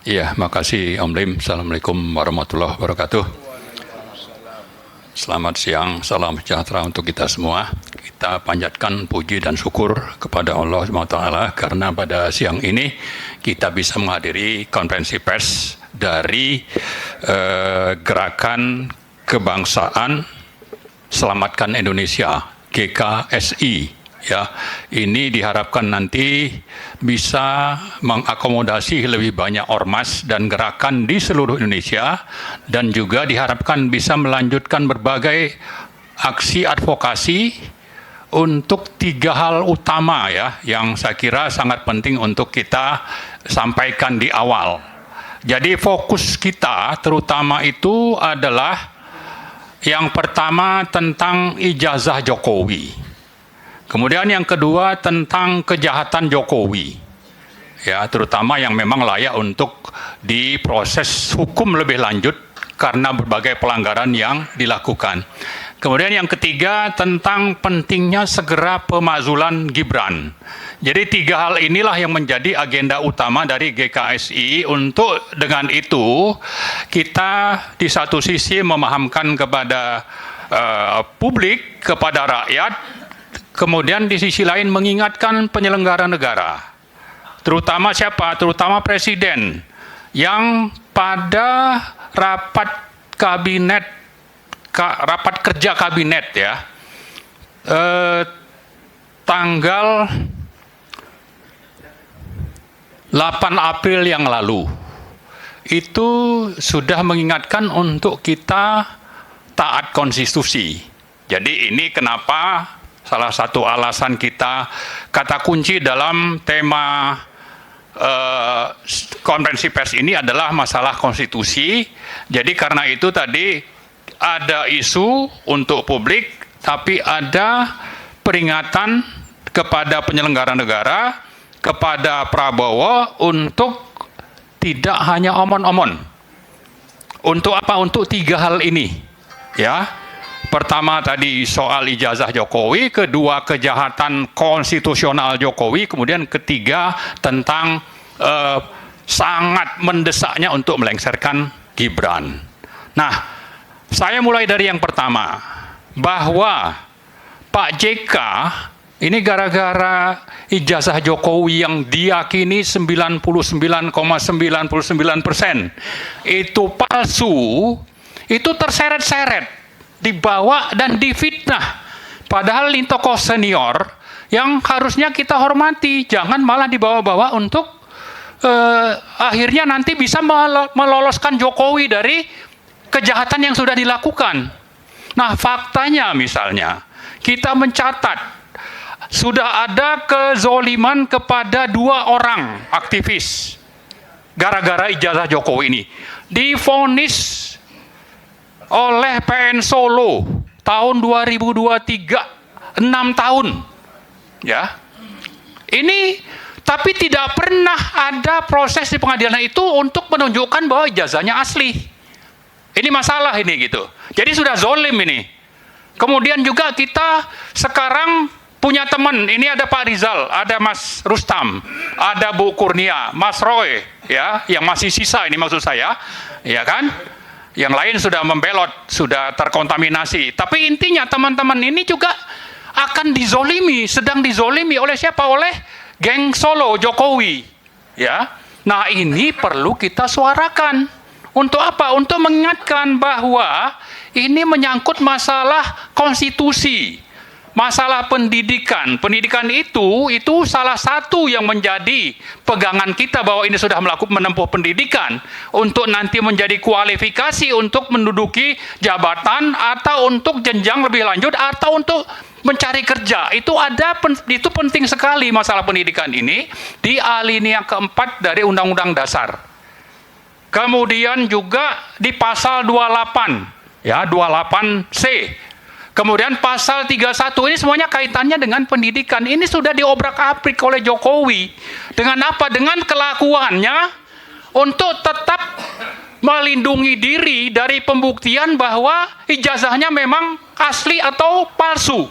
Iya, makasih Om Lim. Assalamualaikum warahmatullahi wabarakatuh. Selamat siang, salam sejahtera untuk kita semua. Kita panjatkan puji dan syukur kepada Allah SWT karena pada siang ini kita bisa menghadiri konferensi pers dari Gerakan Kebangsaan Selamatkan Indonesia, GKSI. Ya, ini diharapkan nanti bisa mengakomodasi lebih banyak ormas dan gerakan di seluruh Indonesia, dan juga diharapkan bisa melanjutkan berbagai aksi advokasi untuk 3 hal utama ya, yang saya kira sangat penting untuk kita sampaikan di awal. Jadi fokus kita terutama itu adalah yang pertama tentang ijazah Jokowi. Kemudian yang kedua tentang kejahatan Jokowi, ya, terutama yang memang layak untuk diproses hukum lebih lanjut karena berbagai pelanggaran yang dilakukan. Kemudian yang ketiga tentang pentingnya segera pemakzulan Gibran. Jadi 3 hal inilah yang menjadi agenda utama dari GKSI. Untuk dengan itu kita di satu sisi memahamkan kepada publik, kepada rakyat, kemudian di sisi lain mengingatkan penyelenggara negara, terutama siapa? Terutama Presiden, yang pada rapat kerja kabinet ya, tanggal 8 April yang lalu, itu sudah mengingatkan untuk kita taat konstitusi. Jadi ini kenapa salah satu alasan kita, kata kunci dalam tema konferensi pers ini adalah masalah konstitusi. Jadi karena itu tadi ada isu untuk publik, tapi ada peringatan kepada penyelenggara negara, kepada Prabowo untuk tidak hanya omon-omon. Untuk apa? Untuk 3 hal ini, ya. Pertama tadi soal ijazah Jokowi, kedua kejahatan konstitusional Jokowi, kemudian ketiga tentang sangat mendesaknya untuk melengsarkan Gibran. Nah, saya mulai dari yang pertama, bahwa Pak JK ini gara-gara ijazah Jokowi yang diyakini 99,99% itu palsu, itu terseret-seret, dibawa dan difitnah. Padahal ini tokoh senior yang harusnya kita hormati, jangan malah dibawa-bawa untuk akhirnya nanti bisa meloloskan Jokowi dari kejahatan yang sudah dilakukan. Nah, faktanya misalnya kita mencatat sudah ada kezoliman kepada 2 orang aktivis gara-gara ijazah Jokowi ini. Divonis oleh PN Solo tahun 2023 6 tahun ya. Ini tapi tidak pernah ada proses di pengadilan itu untuk menunjukkan bahwa ijazahnya asli. Ini masalah ini gitu. Jadi sudah zolim ini. Kemudian juga kita sekarang punya teman, ini ada Pak Rizal, ada Mas Rustam, ada Bu Kurnia, Mas Roy ya, yang masih sisa ini maksud saya, ya kan? Yang lain sudah membelot, sudah terkontaminasi. Tapi intinya teman-teman ini juga akan dizolimi, sedang dizolimi oleh siapa? Oleh geng Solo Jokowi. Ya, nah ini perlu kita suarakan. Untuk apa? Untuk mengingatkan bahwa ini menyangkut masalah konstitusi, masalah pendidikan. Pendidikan itu salah satu yang menjadi pegangan kita bahwa ini sudah menempuh pendidikan untuk nanti menjadi kualifikasi untuk menduduki jabatan atau untuk jenjang lebih lanjut atau untuk mencari kerja. Itu penting sekali masalah pendidikan ini di alinea keempat dari Undang-Undang Dasar. Kemudian juga di pasal 28 ya, 28C. Kemudian pasal 31 ini semuanya kaitannya dengan pendidikan. Ini sudah diobrak-abrik oleh Jokowi. Dengan apa? Dengan kelakuannya untuk tetap melindungi diri dari pembuktian bahwa ijazahnya memang asli atau palsu.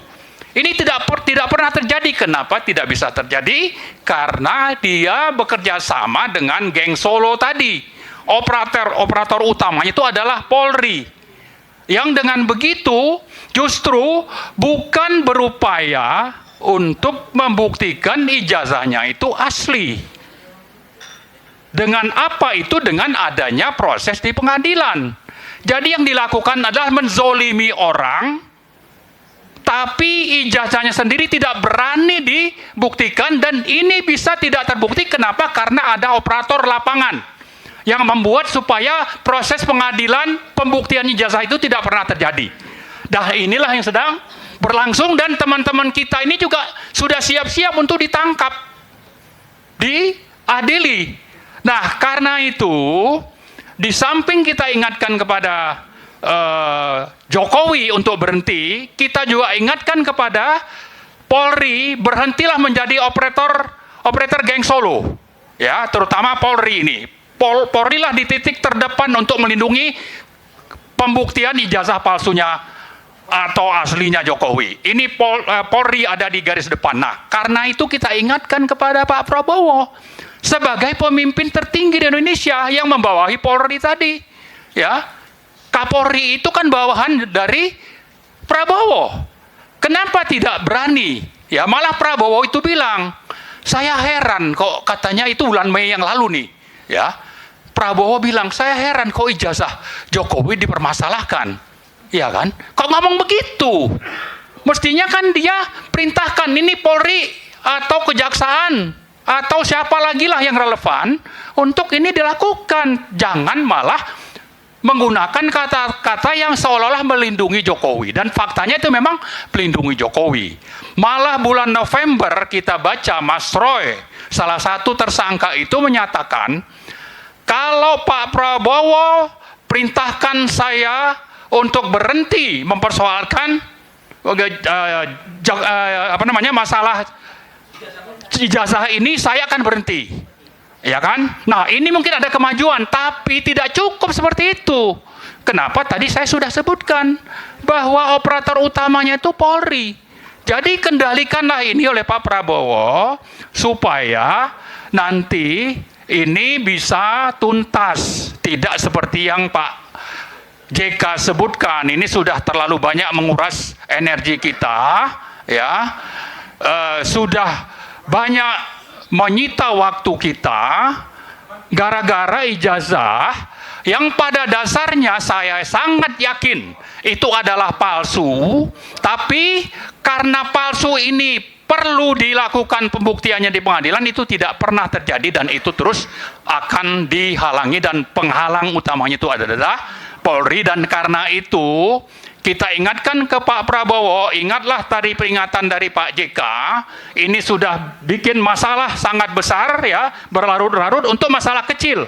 Ini tidak pernah terjadi. Kenapa tidak bisa terjadi? Karena dia bekerja sama dengan geng Solo tadi. Operator utamanya itu adalah Polri. Yang dengan begitu justru bukan berupaya untuk membuktikan ijazahnya itu asli. Dengan apa itu? Dengan adanya proses di pengadilan. Jadi yang dilakukan adalah menzolimi orang, tapi ijazahnya sendiri tidak berani dibuktikan, dan ini bisa tidak terbukti. Kenapa? Karena ada operator lapangan yang membuat supaya proses pengadilan pembuktian ijazah itu tidak pernah terjadi. Nah, inilah yang sedang berlangsung, dan teman-teman kita ini juga sudah siap-siap untuk ditangkap, diadili. Nah, karena itu di samping kita ingatkan kepada Jokowi untuk berhenti, kita juga ingatkan kepada Polri, berhentilah menjadi operator geng Solo, ya, terutama Polri ini. Polri lah di titik terdepan untuk melindungi pembuktian ijazah palsunya atau aslinya Jokowi. Ini Polri ada di garis depan. Nah, karena itu kita ingatkan kepada Pak Prabowo sebagai pemimpin tertinggi di Indonesia yang membawahi Polri tadi, ya. Kapolri itu kan bawahan dari Prabowo. Kenapa tidak berani? Ya, malah Prabowo itu bilang, saya heran kok, katanya itu bulan Mei yang lalu nih, ya. Prabowo bilang, saya heran kok ijazah Jokowi dipermasalahkan. Ya kan? Kok ngomong begitu? Mestinya kan dia perintahkan ini Polri atau Kejaksaan atau siapa lagi lah yang relevan untuk ini dilakukan. Jangan malah menggunakan kata-kata yang seolah-olah melindungi Jokowi, dan faktanya itu memang melindungi Jokowi. Malah bulan November kita baca Mas Roy, salah satu tersangka itu menyatakan, kalau Pak Prabowo perintahkan saya untuk berhenti mempersoalkan masalah ijazah ini, saya akan berhenti. Ya kan? Nah, ini mungkin ada kemajuan, tapi tidak cukup seperti itu. Kenapa? Tadi saya sudah sebutkan bahwa operator utamanya itu Polri. Jadi kendalikanlah ini oleh Pak Prabowo supaya nanti ini bisa tuntas. Tidak seperti yang Pak JK sebutkan, ini sudah terlalu banyak menguras energi kita, ya. Sudah banyak menyita waktu kita gara-gara ijazah yang pada dasarnya saya sangat yakin itu adalah palsu, tapi karena palsu ini perlu dilakukan pembuktiannya di pengadilan, itu tidak pernah terjadi, dan itu terus akan dihalangi, dan penghalang utamanya itu adalah Polri. Dan karena itu kita ingatkan ke Pak Prabowo, ingatlah tadi peringatan dari Pak JK, ini sudah bikin masalah sangat besar, ya, berlarut-larut untuk masalah kecil.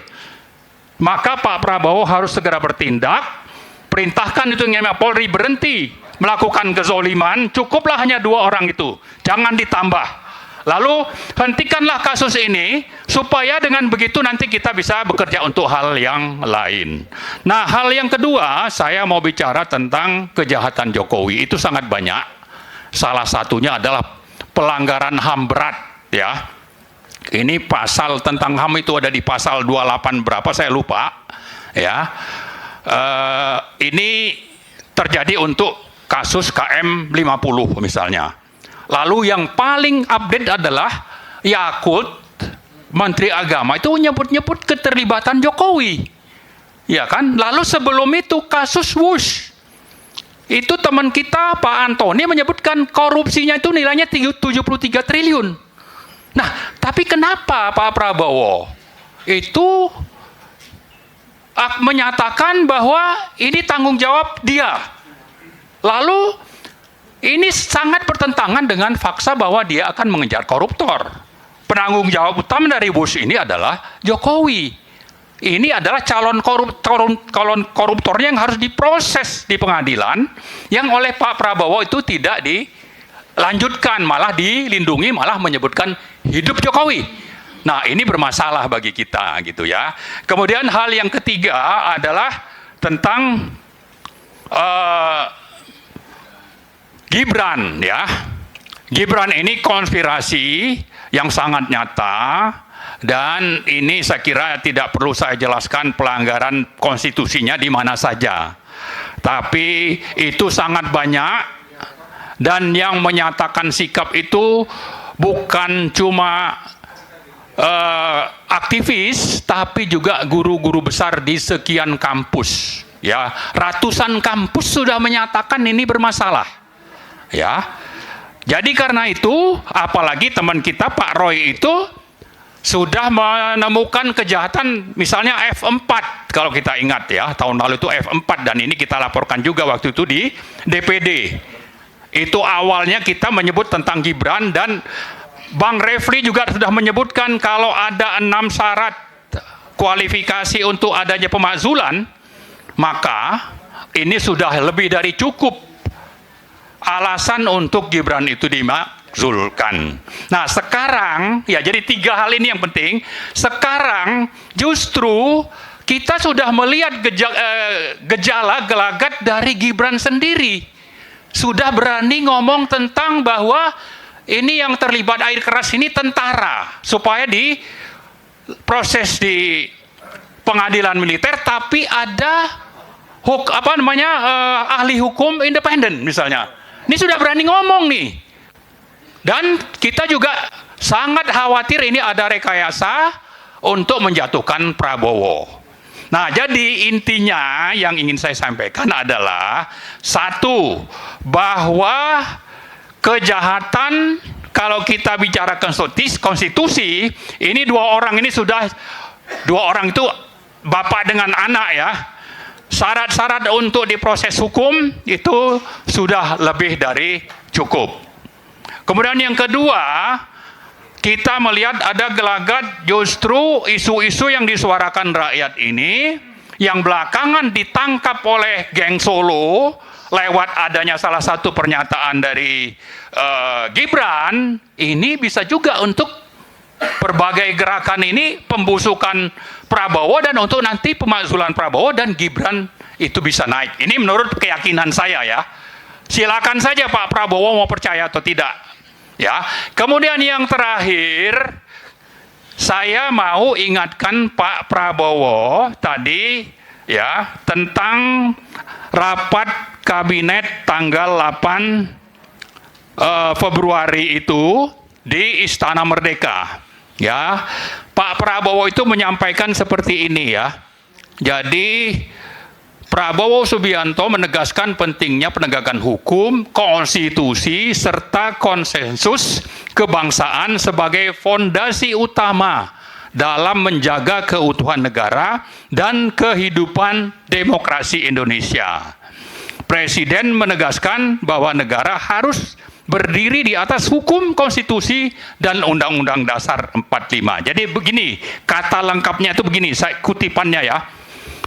Maka Pak Prabowo harus segera bertindak, perintahkan itu Polri berhenti melakukan kezoliman, cukuplah hanya 2 orang itu, jangan ditambah. Lalu hentikanlah kasus ini, supaya dengan begitu nanti kita bisa bekerja untuk hal yang lain. Nah, hal yang kedua, saya mau bicara tentang kejahatan Jokowi. Itu sangat banyak. Salah satunya adalah pelanggaran HAM berat, ya. Ini pasal tentang HAM itu ada di pasal 28 berapa, saya lupa, ya. Ini terjadi untuk kasus KM 50 misalnya. Lalu yang paling update adalah Yakult, Menteri Agama itu nyebut-nyebut keterlibatan Jokowi, ya kan? Lalu sebelum itu kasus Wush, itu teman kita Pak Antoni menyebutkan korupsinya itu nilainya 73 triliun. Nah, tapi kenapa Pak Prabowo itu menyatakan bahwa ini tanggung jawab dia? Lalu ini sangat bertentangan dengan fakta bahwa dia akan mengejar koruptor. Penanggung jawab utama dari Bush ini adalah Jokowi. Ini adalah calon koruptornya yang harus diproses di pengadilan, yang oleh Pak Prabowo itu tidak dilanjutkan, malah dilindungi, malah menyebutkan hidup Jokowi. Nah, ini bermasalah bagi kita, gitu ya. Kemudian hal yang ketiga adalah tentang Gibran, ya. Gibran ini konspirasi yang sangat nyata, dan ini saya kira tidak perlu saya jelaskan pelanggaran konstitusinya di mana saja. Tapi itu sangat banyak, dan yang menyatakan sikap itu bukan cuma aktivis, tapi juga guru-guru besar di sekian kampus. Ya, ratusan kampus sudah menyatakan ini bermasalah. Ya, jadi karena itu, apalagi teman kita Pak Roy itu sudah menemukan kejahatan, misalnya F4, kalau kita ingat ya, tahun lalu itu F4, dan ini kita laporkan juga waktu itu di DPD. Itu awalnya kita menyebut tentang Gibran, dan Bang Refli juga sudah menyebutkan kalau ada 6 syarat kualifikasi untuk adanya pemakzulan, maka ini sudah lebih dari cukup alasan untuk Gibran itu dimakzulkan. Nah sekarang, ya jadi 3 hal ini yang penting. Sekarang justru kita sudah melihat gejala gelagat dari Gibran sendiri. Sudah berani ngomong tentang bahwa ini yang terlibat air keras ini tentara, supaya di proses di pengadilan militer, tapi ada ahli hukum independen misalnya. Ini sudah berani ngomong nih. Dan kita juga sangat khawatir ini ada rekayasa untuk menjatuhkan Prabowo. Nah, jadi intinya yang ingin saya sampaikan adalah satu, bahwa kejahatan, kalau kita bicara konstitusi, ini 2 orang ini sudah, 2 orang itu bapak dengan anak ya. Syarat-syarat untuk diproses hukum itu sudah lebih dari cukup. Kemudian yang kedua, kita melihat ada gelagat justru isu-isu yang disuarakan rakyat ini, yang belakangan ditangkap oleh geng Solo, lewat adanya salah satu pernyataan dari Gibran, ini bisa juga untuk berbagai gerakan ini pembusukan Prabowo, dan untuk nanti pemakzulan Prabowo dan Gibran itu bisa naik. Ini menurut keyakinan saya ya. Silakan saja Pak Prabowo mau percaya atau tidak. Ya. Kemudian yang terakhir, saya mau ingatkan Pak Prabowo tadi ya tentang rapat kabinet tanggal 8 Februari itu di Istana Merdeka. Ya, Pak Prabowo itu menyampaikan seperti ini ya. Jadi Prabowo Subianto menegaskan pentingnya penegakan hukum, konstitusi, serta konsensus kebangsaan sebagai fondasi utama dalam menjaga keutuhan negara dan kehidupan demokrasi Indonesia. Presiden menegaskan bahwa negara harus berdiri di atas hukum, konstitusi, dan Undang-Undang Dasar 45. Jadi begini, kata lengkapnya itu begini, saya kutipannya ya.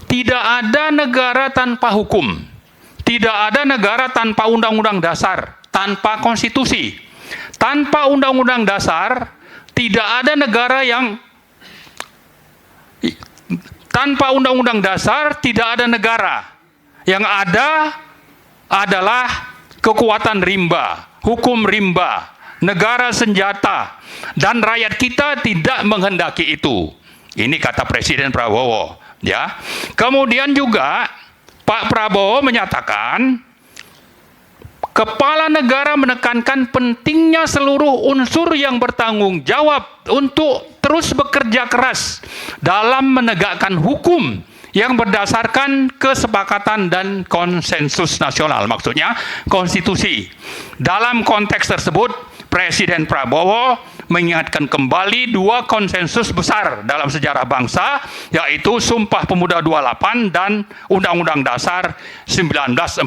Tidak ada negara tanpa hukum. Tidak ada negara tanpa Undang-Undang Dasar, tanpa konstitusi. Tanpa Undang-Undang Dasar, tidak ada negara yang tanpa Undang-Undang Dasar, tidak ada negara. Yang ada adalah kekuatan rimba, hukum rimba, negara senjata, dan rakyat kita tidak menghendaki itu. Ini kata Presiden Prabowo. Ya. Kemudian juga Pak Prabowo menyatakan, kepala negara menekankan pentingnya seluruh unsur yang bertanggung jawab untuk terus bekerja keras dalam menegakkan hukum yang berdasarkan kesepakatan dan konsensus nasional, maksudnya konstitusi. Dalam konteks tersebut, Presiden Prabowo mengingatkan kembali 2 konsensus besar dalam sejarah bangsa, yaitu Sumpah Pemuda 28 dan Undang-Undang Dasar 1945.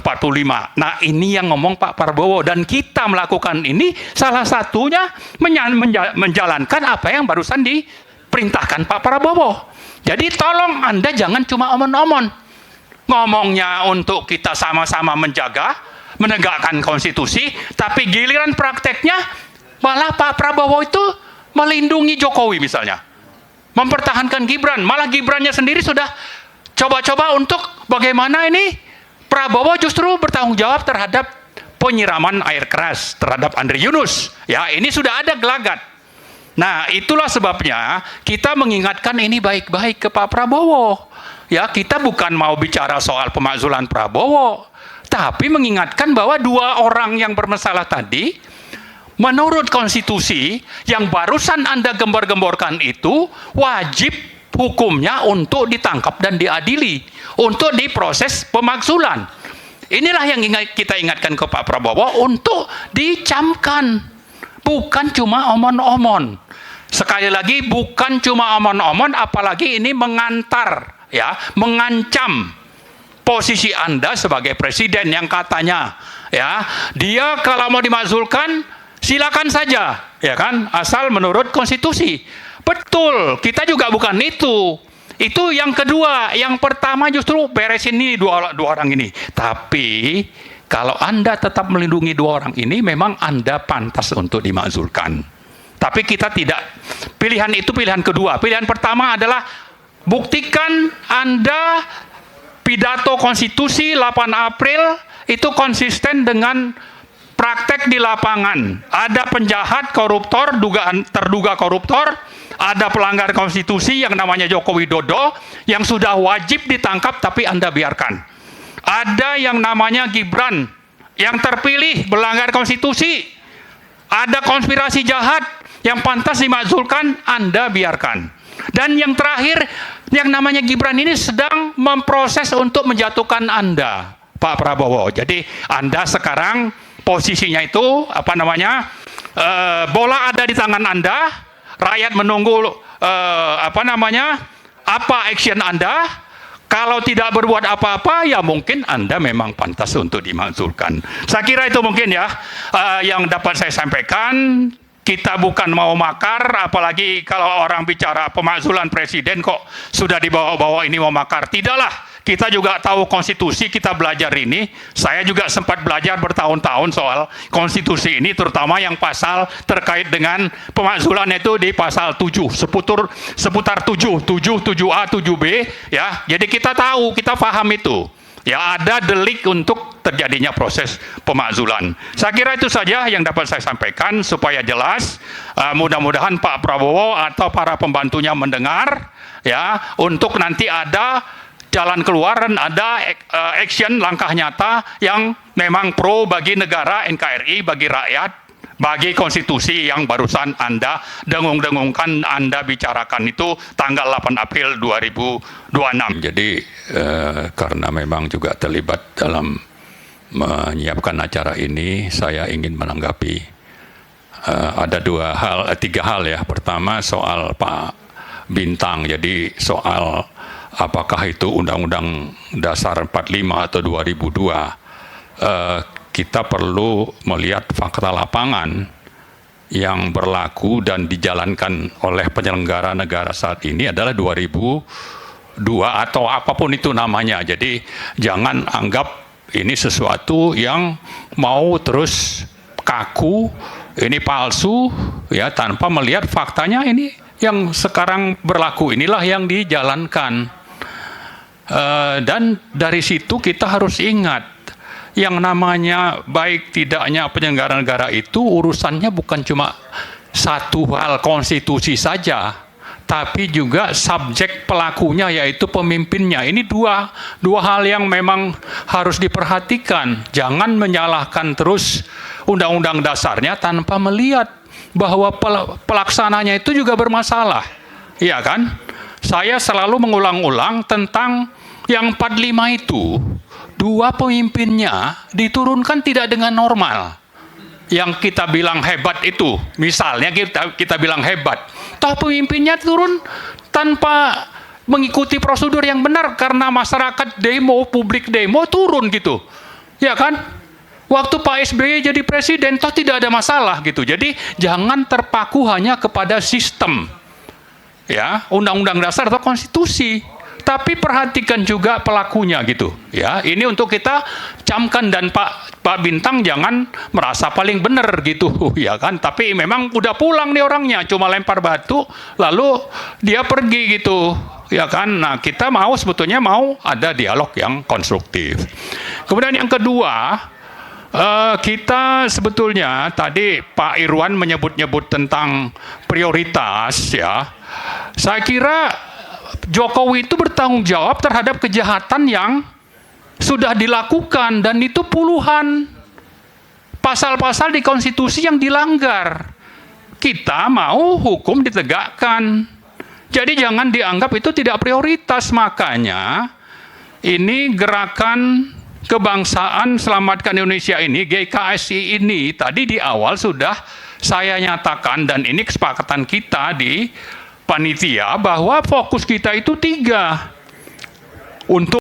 Nah, ini yang ngomong Pak Prabowo, dan kita melakukan ini salah satunya menjalankan apa yang barusan diperintahkan Pak Prabowo. Jadi tolong Anda jangan cuma omong-omong. Ngomongnya untuk kita sama-sama menegakkan konstitusi, tapi giliran prakteknya malah Pak Prabowo itu melindungi Jokowi misalnya. Mempertahankan Gibran, malah Gibrannya sendiri sudah coba-coba untuk bagaimana ini Prabowo justru bertanggung jawab terhadap penyiraman air keras terhadap Andre Yunus. Ya, ini sudah ada gelagat. Nah, itulah sebabnya kita mengingatkan ini baik-baik ke Pak Prabowo. Ya, kita bukan mau bicara soal pemakzulan Prabowo, tapi mengingatkan bahwa dua orang yang bermasalah tadi, menurut konstitusi yang barusan Anda gembar-gemborkan itu, wajib hukumnya untuk ditangkap dan diadili, untuk diproses pemakzulan. Inilah yang kita ingatkan ke Pak Prabowo untuk dicamkan, bukan cuma omon-omon. Sekali lagi, bukan cuma omon-omon, apalagi ini mengantar, ya, mengancam posisi Anda sebagai presiden yang katanya, ya, dia kalau mau dimakzulkan silakan saja, ya kan, asal menurut konstitusi. Betul, kita juga bukan itu. Itu yang kedua. Yang pertama justru beresin ini dua orang ini. Tapi kalau Anda tetap melindungi dua orang ini, memang Anda pantas untuk dimakzulkan. Tapi kita tidak. Pilihan itu pilihan kedua. Pilihan pertama adalah buktikan Anda pidato konstitusi 8 April itu konsisten dengan praktek di lapangan. Ada penjahat, koruptor, terduga koruptor, ada pelanggar konstitusi yang namanya Joko Widodo yang sudah wajib ditangkap tapi Anda biarkan. Ada yang namanya Gibran yang terpilih melanggar konstitusi. Ada konspirasi jahat yang pantas dimakzulkan, Anda biarkan. Dan yang terakhir, yang namanya Gibran ini sedang memproses untuk menjatuhkan Anda, Pak Prabowo. Jadi Anda sekarang posisinya itu bola ada di tangan Anda. Rakyat menunggu apa action Anda. Kalau tidak berbuat apa-apa, ya mungkin Anda memang pantas untuk dimakzulkan. Saya kira itu mungkin ya yang dapat saya sampaikan. Kita bukan mau makar, apalagi kalau orang bicara pemakzulan presiden kok sudah dibawa-bawa ini mau makar. Tidaklah. Kita juga tahu konstitusi, kita belajar ini. Saya juga sempat belajar bertahun-tahun soal konstitusi ini, terutama yang pasal terkait dengan pemakzulan itu di pasal 7, seputar 7, 7A, 7B, ya. Jadi kita tahu, kita paham itu. Ya, ada delik untuk terjadinya proses pemakzulan. Saya kira itu saja yang dapat saya sampaikan supaya jelas. Mudah-mudahan Pak Prabowo atau para pembantunya mendengar, ya, untuk nanti ada jalan keluar dan ada action langkah nyata yang memang pro bagi negara NKRI, bagi rakyat, bagi konstitusi yang barusan Anda dengung-dengungkan, Anda bicarakan itu tanggal 8 April 2026. Jadi karena memang juga terlibat dalam menyiapkan acara ini, saya ingin menanggapi ada tiga hal ya. Pertama soal Pak Bintang, jadi soal apakah itu Undang-Undang Dasar 45 atau 2002, kita perlu melihat fakta lapangan yang berlaku dan dijalankan oleh penyelenggara negara saat ini adalah 2002 atau apapun itu namanya. Jadi jangan anggap ini sesuatu yang mau terus kaku, ini palsu, ya, tanpa melihat faktanya ini yang sekarang berlaku inilah yang dijalankan. Dan dari situ kita harus ingat, yang namanya baik tidaknya penyelenggara negara itu urusannya bukan cuma satu hal konstitusi saja, tapi juga subjek pelakunya yaitu pemimpinnya. Ini dua hal yang memang harus diperhatikan. Jangan menyalahkan terus undang-undang dasarnya tanpa melihat bahwa pelaksananya itu juga bermasalah. Iya kan? Saya selalu mengulang-ulang tentang yang 45 itu, dua pemimpinnya diturunkan tidak dengan normal. Yang kita bilang hebat itu, misalnya kita bilang hebat, toh pemimpinnya turun tanpa mengikuti prosedur yang benar karena masyarakat demo, publik demo turun gitu. Ya kan? Waktu Pak SBY jadi presiden, toh tidak ada masalah gitu. Jadi jangan terpaku hanya kepada sistem, ya, undang-undang dasar atau konstitusi. Tapi perhatikan juga pelakunya gitu, ya. Ini untuk kita camkan, dan Pak Bintang jangan merasa paling benar gitu, ya kan. Tapi memang udah pulang nih orangnya, cuma lempar batu lalu dia pergi gitu, ya kan. Nah, kita sebetulnya mau ada dialog yang konstruktif. Kemudian yang kedua, Kita sebetulnya tadi Pak Irwan menyebut-nyebut tentang prioritas ya. Saya kira Jokowi itu bertanggung jawab terhadap kejahatan yang sudah dilakukan dan itu puluhan pasal-pasal di konstitusi yang dilanggar. Kita mau hukum ditegakkan. Jadi jangan dianggap itu tidak prioritas. Makanya ini gerakan kebangsaan Selamatkan Indonesia ini, GKSI ini, tadi di awal sudah saya nyatakan dan ini kesepakatan kita di panitia bahwa fokus kita itu 3. Untuk